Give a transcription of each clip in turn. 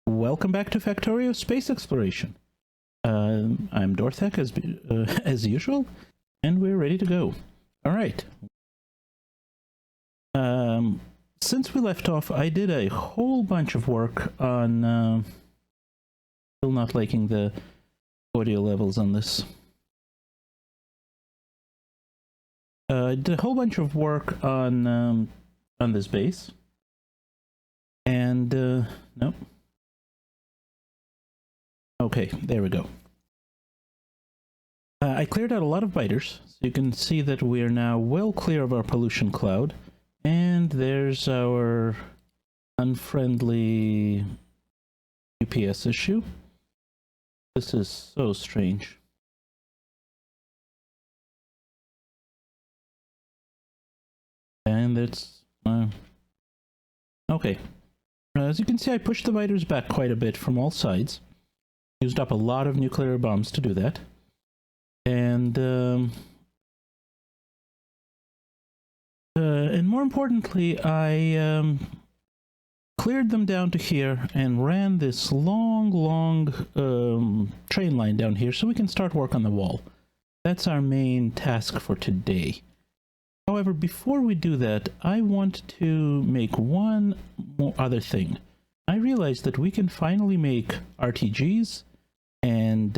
Welcome back to Factorio Space Exploration. I'm Dorthek as usual, and we're ready to go. All right. Since we left off, I did a whole bunch of work on. Still not liking the audio levels on this. I did a whole bunch of work on this base, and nope. Okay, there we go. I cleared out a lot of biters, so you can see that we are now well clear of our pollution cloud. And there's our unfriendly UPS issue. This is so strange. And it's... okay. As you can see, I pushed the biters back quite a bit from all sides. Used up a lot of nuclear bombs to do that. And more importantly, I cleared them down to here and ran this long train line down here so we can start work on the wall. That's our main task for today. However, before we do that, I want to make one more other thing. I realized that we can finally make RTGs and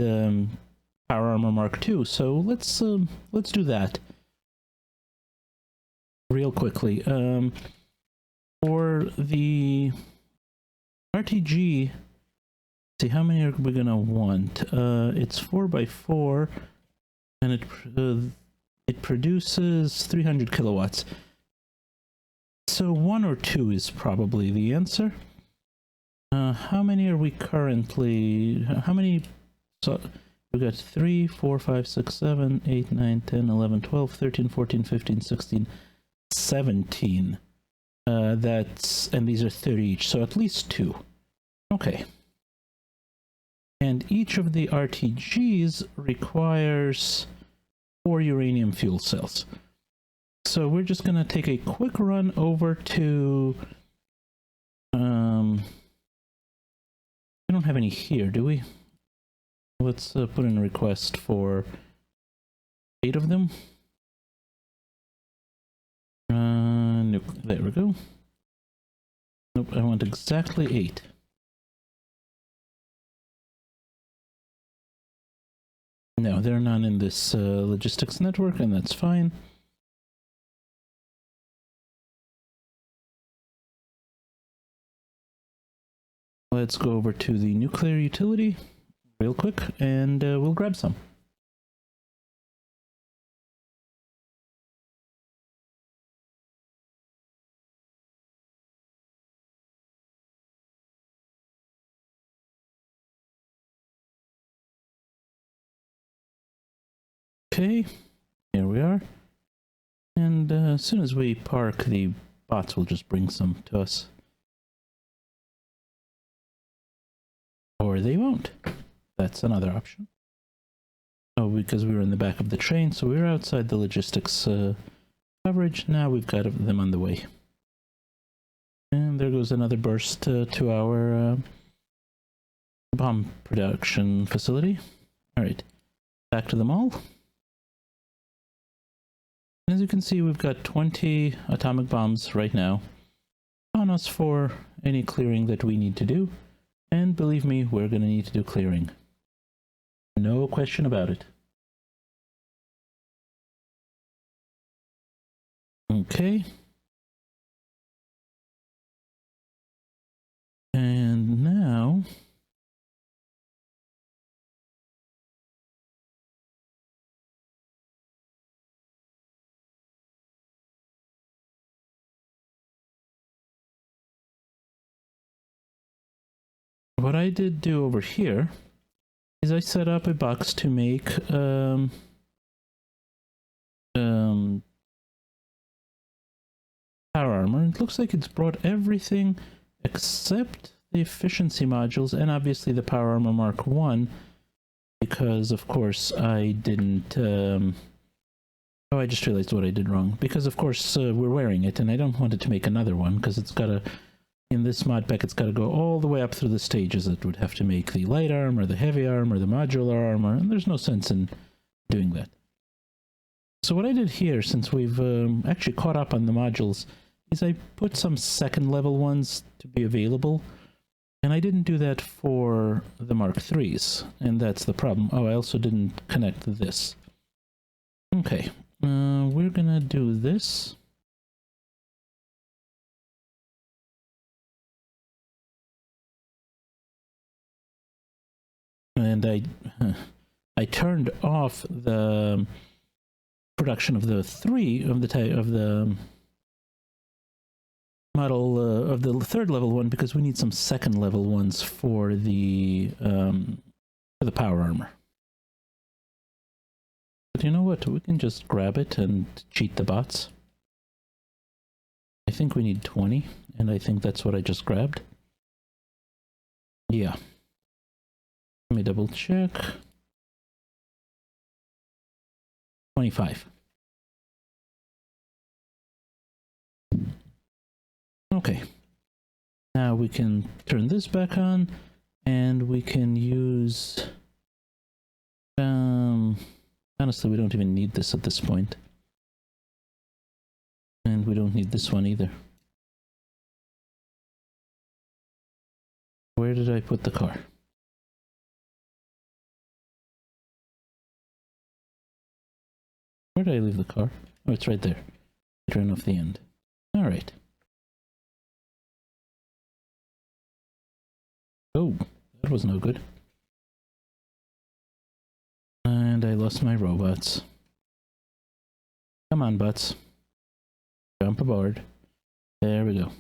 Power Armor Mark II, so let's do that real quickly. For the RTG, see how many are we gonna want? It's 4x4, and it produces 300 kilowatts. So 1 or 2 is probably the answer. How many are we currently? How many? So we got 3, 4, 5, 6, 7, 8, 9, 10, 11, 12, 13, 14, 15, 16, 17. And these are 30 each, so at least 2. Okay. And each of the RTGs requires 4 uranium fuel cells. So we're just going to take a quick run over to... we don't have any here, do we? Let's put in a request for 8 of them. Nope, there we go. Nope, I want exactly 8. No, there are none in this logistics network, and that's fine. Let's go over to the nuclear utility real quick, and we'll grab some. Okay, here we are. And as soon as we park, the bots will just bring some to us. Or they won't. That's another option. Oh, because we were in the back of the train, so we were outside the logistics coverage. Now we've got them on the way. And there goes another burst to our bomb production facility. Alright, back to the mall. As you can see, we've got 20 atomic bombs right now on us for any clearing that we need to do. And believe me, we're going to need to do clearing. No question about it. Okay. And now... what I did do over here is I set up a box to make power armor. It looks like it's brought everything except the efficiency modules and obviously the Power Armor Mark I, because of course I didn't oh, I just realized what I did wrong, because of course we're wearing it and I don't want it to make another one because it's got a in this mod pack, it's got to go all the way up through the stages. It would have to make the light armor, the heavy armor, the modular armor, and there's no sense in doing that. So what I did here, since we've actually caught up on the modules, is I put some second level ones to be available. And I didn't do that for the Mark IIIs, and that's the problem. Oh, I also didn't connect this. Okay, we're gonna do this. And I turned off the production of the model of the third level one, because we need some second level ones for the power armor. But you know what? We can just grab it and cheat the bots. I think we need 20, and I think that's what I just grabbed. Yeah. Let me double check. 25. Okay. Now we can turn this back on, and we can use... honestly, we don't even need this at this point. And we don't need this one either. Where did I put the car? Where did I leave the car? Oh, it's right there. I ran off the end. Alright. Oh, that was no good. And I lost my robots. Come on, butts. Jump aboard. There we go.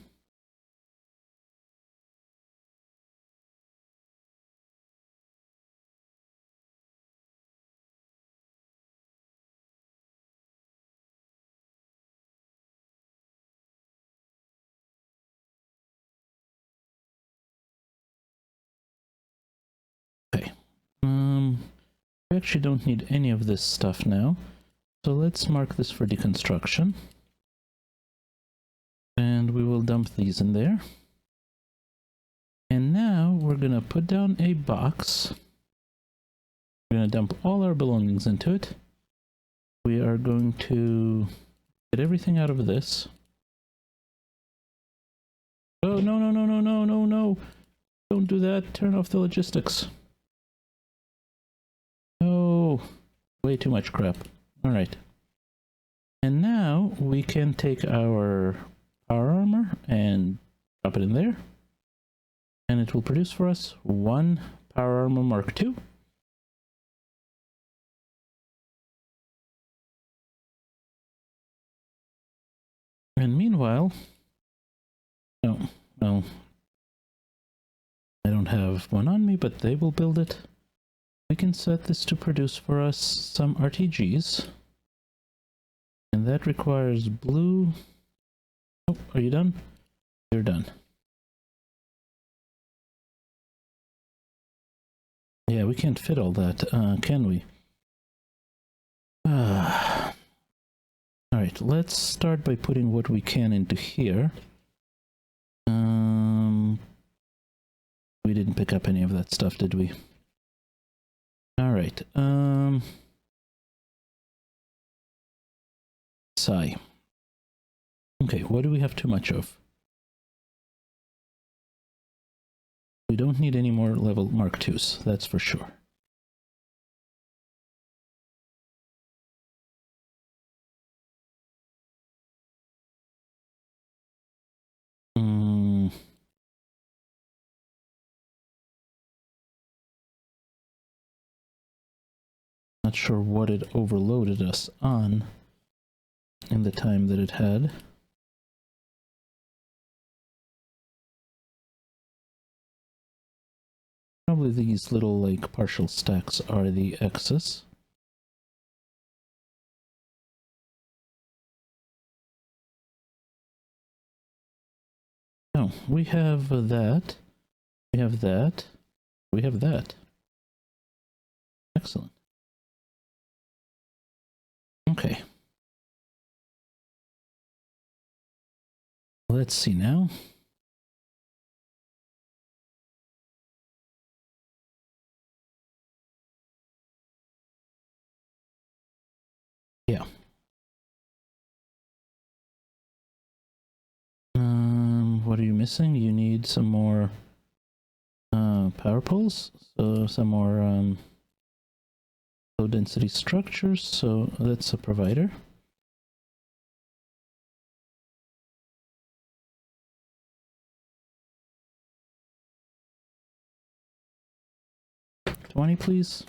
Okay. We actually don't need any of this stuff now. So let's mark this for deconstruction. And we will dump these in there. And now we're gonna put down a box. We're gonna dump all our belongings into it. We are going to get everything out of this. Oh, no, no, no, no, no, no, no. Don't do that. Turn off the logistics. Oh, way too much crap. All right. And now we can take our power armor and drop it in there. And it will produce for us one power armor Mark II. And meanwhile, oh, well, I don't have one on me, but they will build it. We can set this to produce for us some RTGs. And that requires blue. Oh, are you done? You're done. Yeah, we can't fit all that, can we? Alright, let's start by putting what we can into here. We didn't pick up any of that stuff, did we? Alright, Sigh. Okay, what do we have too much of? We don't need any more level Mark IIs, that's for sure. Not sure what it overloaded us on in the time that it had. Probably these little, like, partial stacks are the excess. No, we have that. We have that. We have that. Excellent. Okay. Let's see now. Yeah. What are you missing? You need some more power poles, so some more low density structures, so that's a provider. $20, please.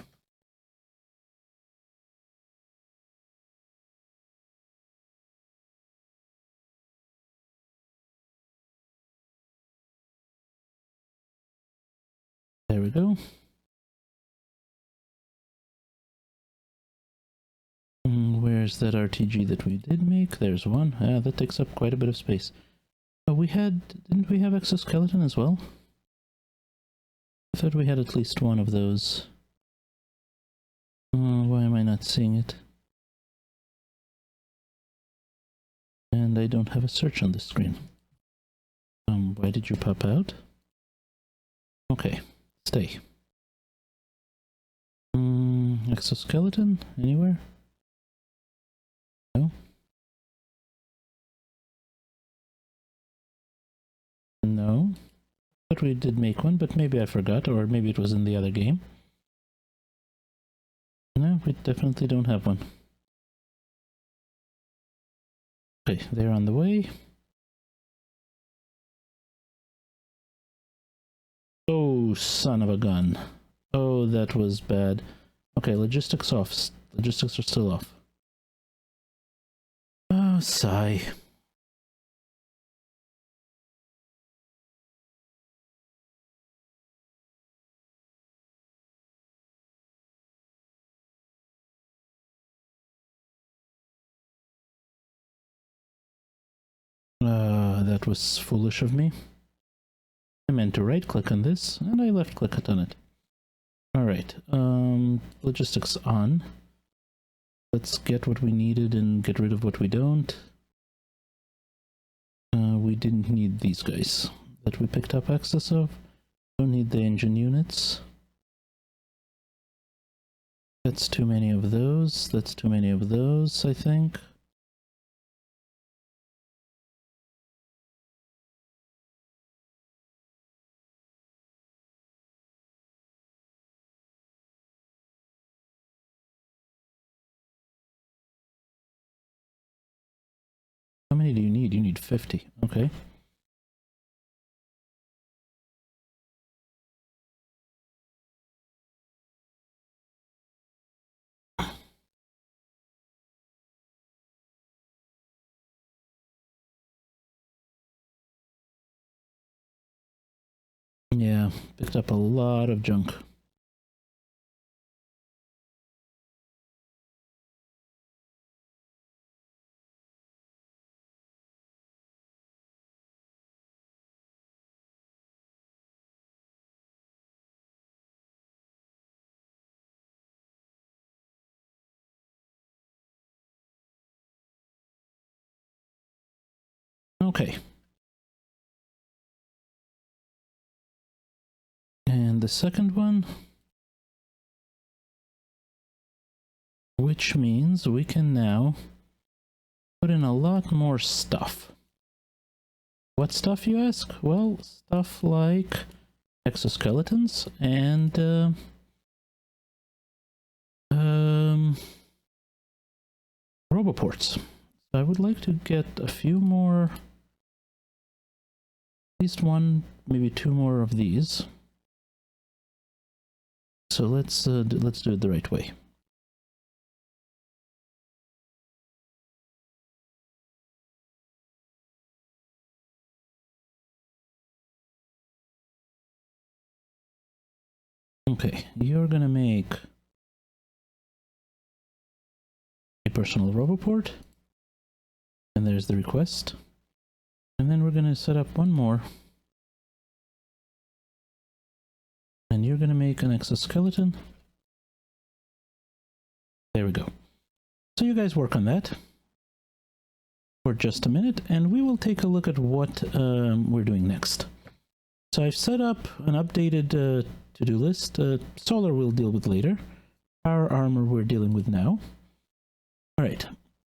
There we go. Where's that RTG that we did make? There's one. That takes up quite a bit of space. Didn't we have exoskeleton as well? I thought we had at least one of those. Why am I not seeing it? And I don't have a search on the screen. Why did you pop out? Okay, stay. Exoskeleton? Anywhere? No? No. But we did make one, but maybe I forgot, or maybe it was in the other game. No, we definitely don't have one. Okay, they're on the way. Oh, son of a gun. Oh, that was bad. Okay, logistics off. Logistics are still off. Oh, sigh. That was foolish of me. I meant to right click on this, and I left click on it. Alright, logistics on. Let's get what we needed and get rid of what we don't. We didn't need these guys that we picked up access of. Don't need the engine units. That's too many of those. That's too many of those, I think. How many do you need? You need 50. Okay. Yeah, picked up a lot of junk. Okay. And the second one, which means we can now put in a lot more stuff. What stuff, you ask? Well, stuff like exoskeletons and roboports. So I would like to get a few more, at least one, maybe two more of these. So let's do it the right way. Okay, you're gonna make a personal roboport, and there's the request. And then we're gonna set up one more. And you're gonna make an exoskeleton. There we go. So you guys work on that for just a minute, and we will take a look at what we're doing next. So I've set up an updated to-do list. Solar we'll deal with later. Power armor we're dealing with now. All right,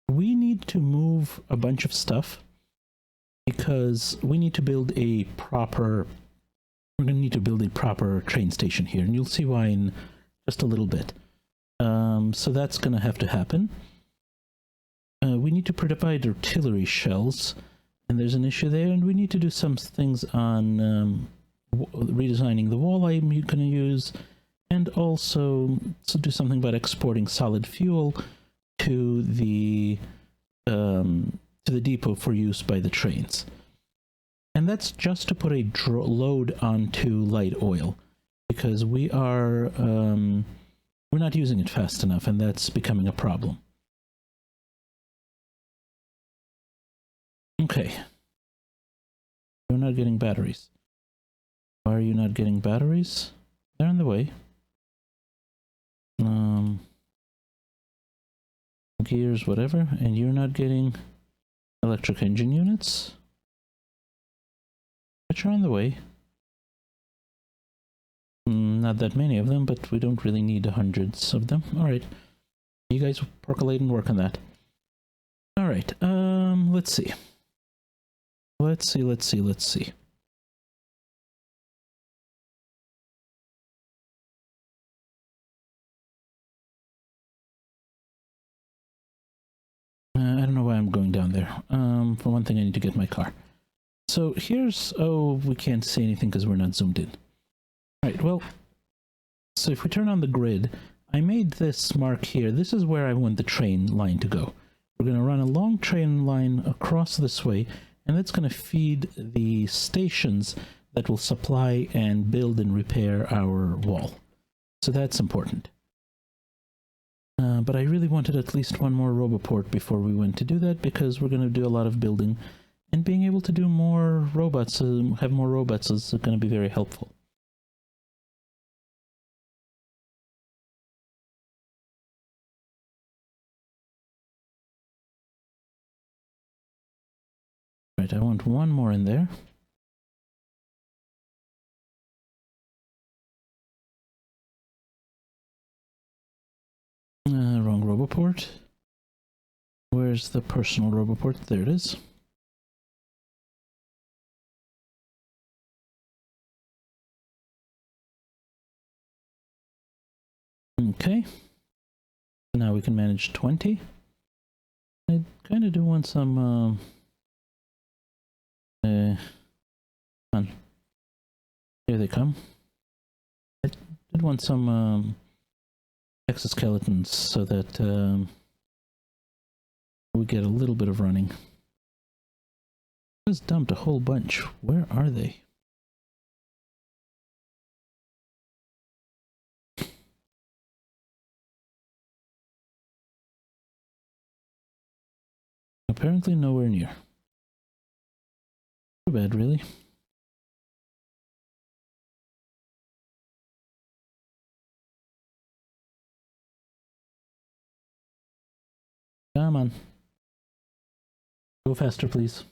we need to move a bunch of stuff because we need to build a proper. We're going to need to build a proper train station here, and you'll see why in just a little bit. So that's going to have to happen. We need to provide artillery shells, and there's an issue there, and we need to do some things on redesigning the wall I'm going to use, and also do something about exporting solid fuel to the depot for use by the trains. And that's just to put a load onto light oil, because we're not using it fast enough, and that's becoming a problem. Okay. You're not getting batteries. Why are you not getting batteries? They're on the way. Gears, whatever, and you're not getting electric engine units, which are on the way. Not that many of them, but we don't really need hundreds of them. All right, you guys percolate and work on that. All right, let's see. I don't know why I'm going down there. For one thing, I need to get my car. So here's... Oh, we can't see anything because we're not zoomed in. Alright, well... So if we turn on the grid, I made this mark here. This is where I want the train line to go. We're going to run a long train line across this way, and that's going to feed the stations that will supply and build and repair our wall. So that's important. But I really wanted at least one more roboport before we went to do that, because we're going to do a lot of building, and being able to do more robots, have more robots, is going to be very helpful. Right, I want one more in there. Wrong roboport. Where's the personal roboport? There it is. Okay. Now we can manage 20. I kind of do want some, come on. Here they come. I did want some, exoskeletons so that, we get a little bit of running. I just dumped a whole bunch. Where are they? Apparently nowhere near. Too bad, really. Come on. Go faster, please.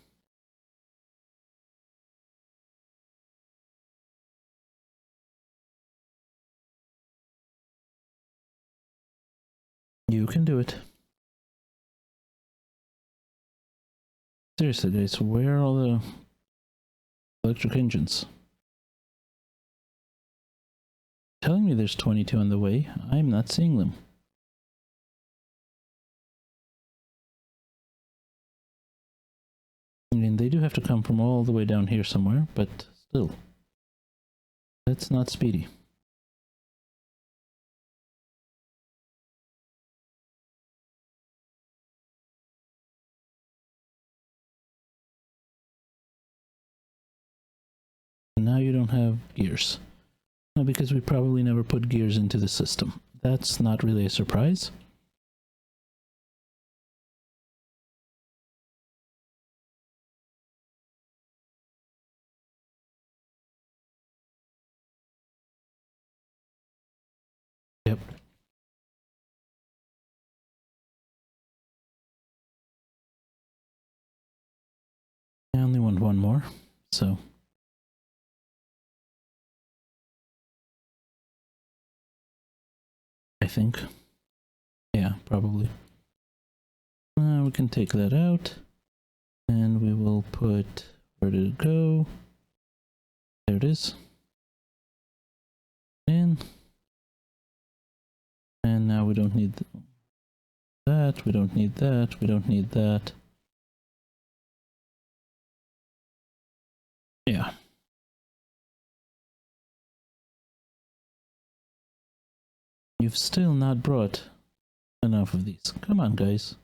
You can do it. Seriously, guys, where are all the electric engines? Telling me there's 22 on the way. I'm not seeing them. I mean, they do have to come from all the way down here somewhere, but still. That's not speedy. Now you don't have gears. No, because we probably never put gears into the system. That's not really a surprise. Yep. I only want one more, so... I think. Yeah, probably. We can take that out. And we will put, where did it go? There it is. In. And now we don't need that, we don't need that, we don't need that. Yeah. You've still not brought enough of these. Come on, guys.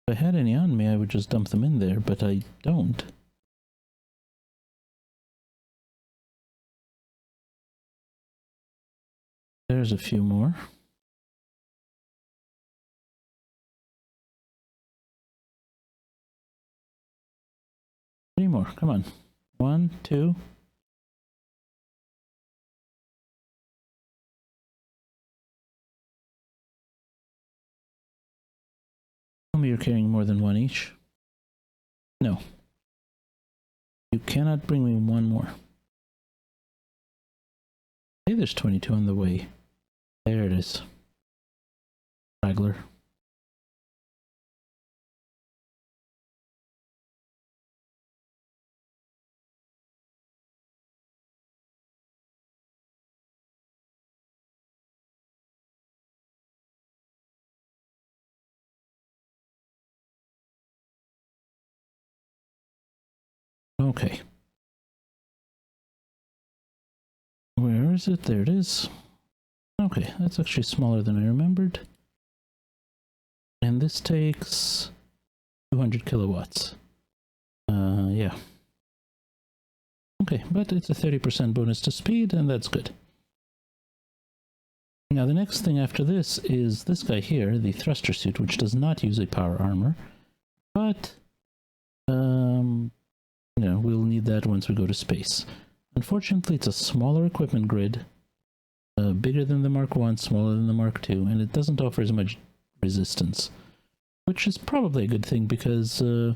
If I had any on me, I would just dump them in there, but I don't. There's a few more. 3 more, come on. 1, 2. Tell me you're carrying more than 1 each. No. You cannot bring me 1 more. Hey, there's 22 on the way. There it is. Straggler. Okay. Where is it? There it is. Okay, that's actually smaller than I remembered. And this takes 200 kilowatts. Yeah. Okay, but it's a 30% bonus to speed, and that's good. Now, the next thing after this is this guy here, the thruster suit, which does not use a power armor, but, you know, we'll need that once we go to space. Unfortunately, it's a smaller equipment grid, bigger than the Mark 1, smaller than the Mark II, and it doesn't offer as much resistance, which is probably a good thing because in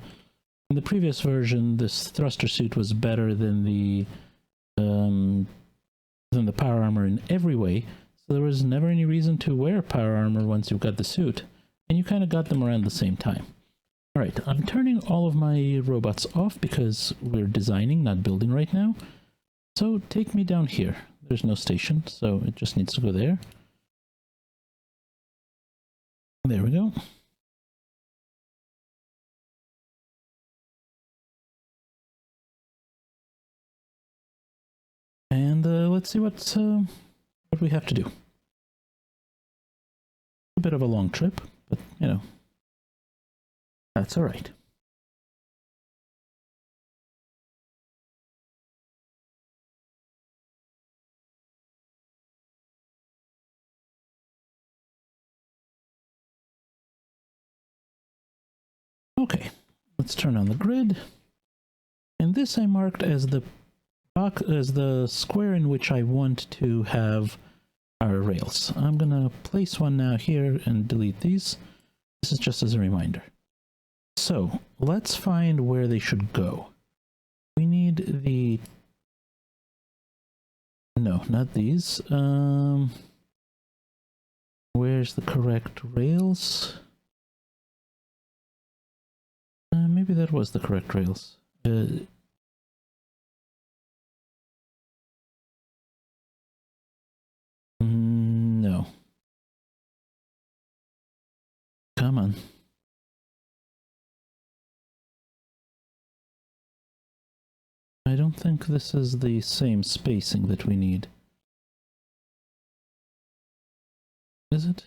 the previous version, this thruster suit was better than the power armor in every way. So there was never any reason to wear power armor once you've got the suit, and you kind of got them around the same time. All right, I'm turning all of my robots off because we're designing, not building right now. So take me down here. There's no station, so it just needs to go there. There we go. And let's see what we have to do. A bit of a long trip, but you know, that's all right. Okay, let's turn on the grid. And this I marked as the square in which I want to have our rails. I'm gonna place one now here and delete these. This is just as a reminder. So let's find where they should go. We need the... No, not these. Where's the correct rails? Maybe that was the correct rails. No. Come on. I don't think this is the same spacing that we need. Is it?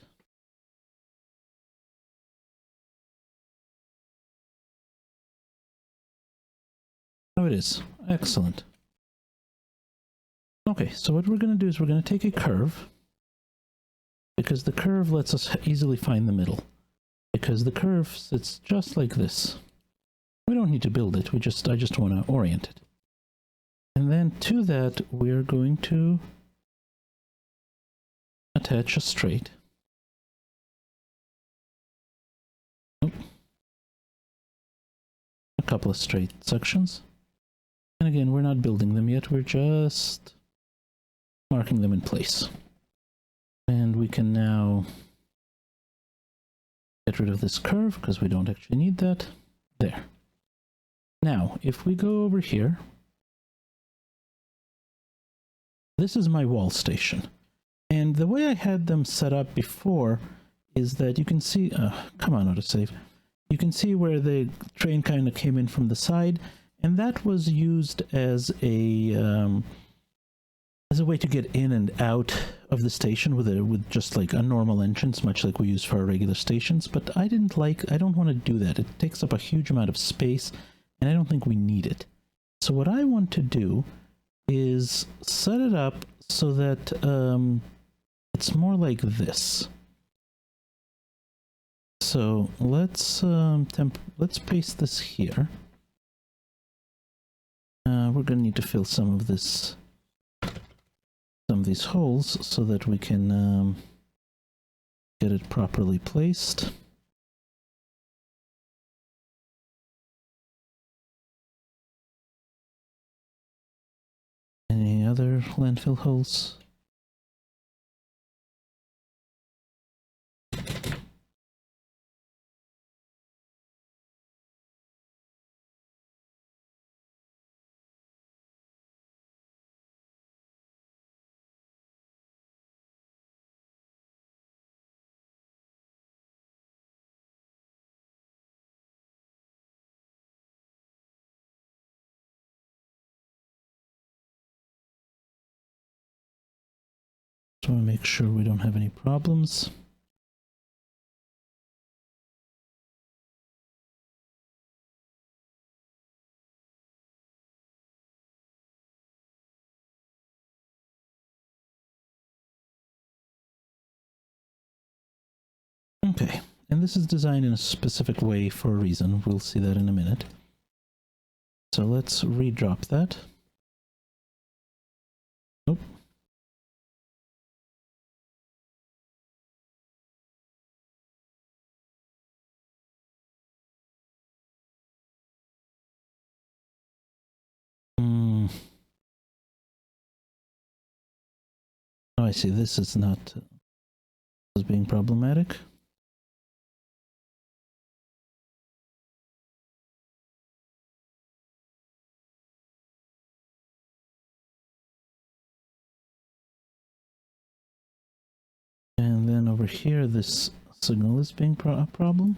Oh, it is. Excellent. Okay, so what we're going to do is we're going to take a curve, because the curve lets us easily find the middle. Because the curve sits just like this. We don't need to build it, I just want to orient it. And then to that, we're going to attach a straight. A couple of straight sections. And again, we're not building them yet, we're just marking them in place. And we can now Get rid of this curve because we don't actually need that. There. Now, if we go over here, this is my wall station. And the way I had them set up before is that you can see, come on, autosave. You can see where the train kind of came in from the side, and that was used as a way to get in and out of the station with just like a normal entrance, much like we use for our regular stations. But I don't want to do that. It takes up a huge amount of space, and I don't think we need it. So what I want to do is set it up so that it's more like this. So let's paste this here. We're gonna need to fill some of these holes so that we can get it properly placed. Any other landfill holes? Just want to make sure we don't have any problems. Okay, and this is designed in a specific way for a reason. We'll see that in a minute. So let's redrop that. Nope. Oh, I see. This is not as being problematic. And then over here, this signal is being a problem.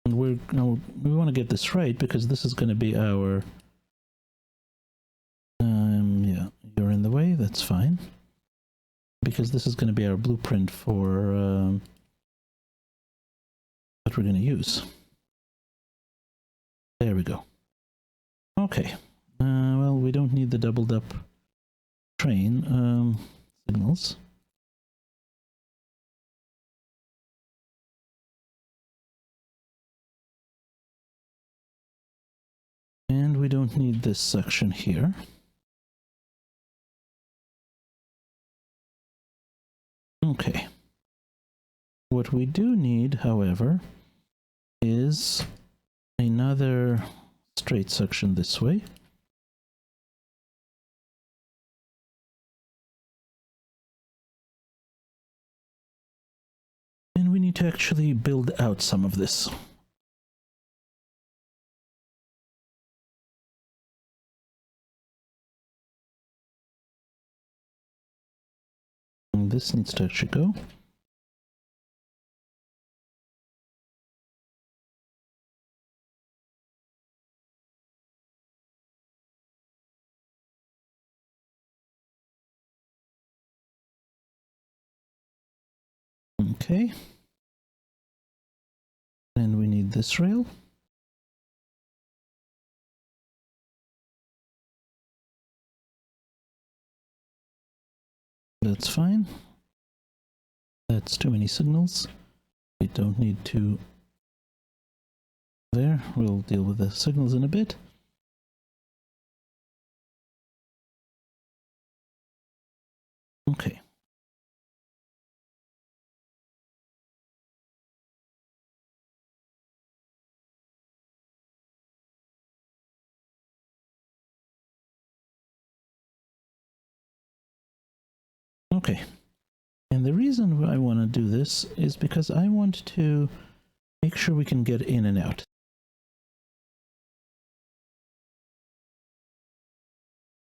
And we want to get this right because this is going to be our. Yeah, you're in the way. That's fine. Because this is going to be our blueprint for what we're going to use. There we go. Okay. Well, we don't need the doubled up train signals. And we don't need this section here. Okay. What we do need, however, is another straight section this way. And we need to actually build out some of this. And this needs to actually go. Okay. And we need this rail. That's fine. That's too many signals. We don't need to. There, we'll deal with the signals in a bit. Okay. Okay. And the reason I want to do this is because I want to make sure we can get in and out.